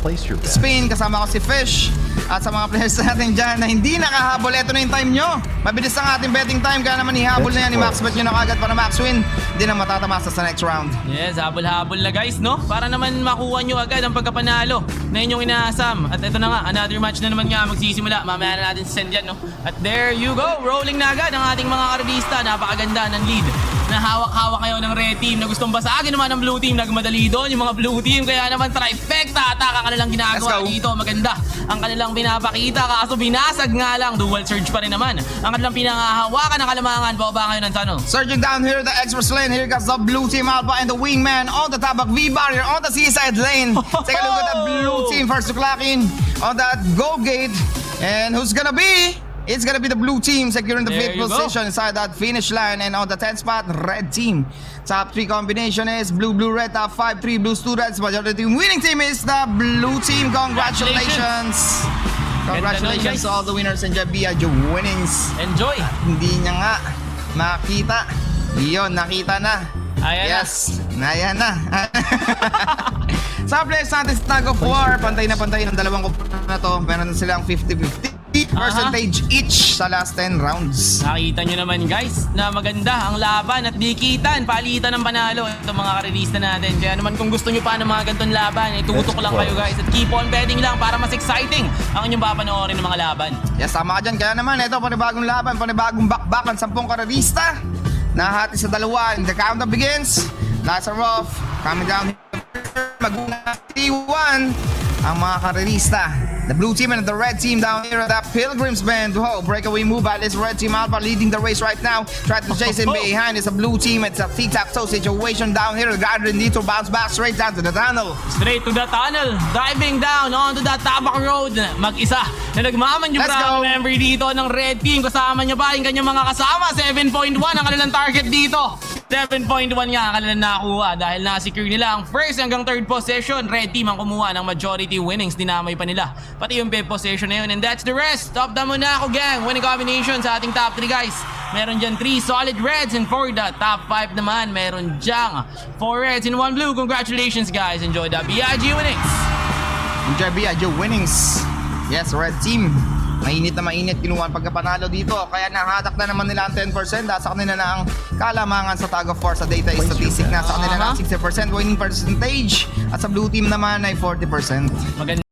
Place your bet. Spain, kasama ko si Fish. At sa mga players natin dyan na hindi nakahabol, eto na yung time nyo. Mabilis ang ating betting time, kaya naman ihabol na yan ni Maxbet nyo na kagad para max win. Hindi na matatamasa sa next round. Yes, habol-habol na guys, no? Para naman makuha nyo agad ang pagkapanalo na inyong inaasam. At ito na nga, another match na naman nga magsisimula. Mamaya na natin send yan, no? At there you go, rolling na agad ang ating mga karalista. Napakaganda ng lead na hawak-hawak kayo ng red team na gustong basagin naman ng blue team. Nagmadali doon yung mga blue team, kaya naman trifecta ataka kanilang ginagawa dito. Maganda ang kanilang pinapakita, kaso binasag nga lang. Dual surge pa rin naman ang kanilang pinangahawakan ng kalamangan. Baba ngayon ng tunnel. Surging down here, the express lane. Here comes the blue team Alpha and the wingman on the tabak V barrier on the seaside lane. Take a look at that blue team first to clock in on that goal gate. And who's gonna be? It's gonna be the blue team securing the There 5th you go. position inside that finish line. And on the 10th spot, red team. Top 3 combination is blue, blue, red. Top 5, 3 blues, 2 reds. Majority winning team is the blue team. Congratulations! Congratulations to all the winners and Biagio winnings. Enjoy! Hindi niya nga makita. Iyon, nakita na. Ayan yes, ayan na. Sa players natin sa Tag of War, pantay na pantay ng dalawang kupon na to. Meron silang 50-50 percentage each sa last 10 rounds. Nakita nyo naman guys na maganda ang laban at dikitan, palitan ng panalo itong mga karelista natin. Kaya naman kung gusto nyo pa ng mga ganitong laban, tutok lang kayo guys at keep on betting lang para mas exciting ang inyong papanoorin ng mga laban. Yes, tama ka dyan. Kaya naman ito, panibagong laban, panibagong bakbakan, 10 karelista. Nahati sa dalawa, and the countdown begins. Lazarov coming down here, mag-una 3-1 ang mga karelista. The blue team and the red team down here at that Pilgrim's Bend. Whoa, breakaway move by this red team. Alpha leading the race right now. Try to chase in behind. It's a blue team. It's a tic-tac-toe situation down here. Gardner need to bounce back straight down to the tunnel. Straight to the tunnel, diving down onto that Tabak Road. Mag-isa na nagmamanyubra ang member dito ng red team. Kasama niya pa yung kanyang mga kasama. 7.1 ang kanilang target dito. 7.1 nga ang kanilang nakuha dahil na-secure nila ang first hanggang third position. Red team ang kumuha ng majority winnings. Dinamay pa nila pati yung 5th position na yun. And that's the rest of the Monaco gang. Winning combination sa ating top 3 guys. Meron dyan 3 solid reds, and for the top 5 naman meron dyan 4 reds and 1 blue. Congratulations guys. Enjoy the BIG winnings. Enjoy Biagio winnings. Yes, red team. Mainit na mainit kinuha ang pagkapanalo dito. Kaya nahatak na naman nila ang 10%. Nasa kanila na ang kalamangan sa Tag of War sa data statistic. Nasa kanila na ang 60% winning percentage. At sa blue team naman ay 40%. Maganda.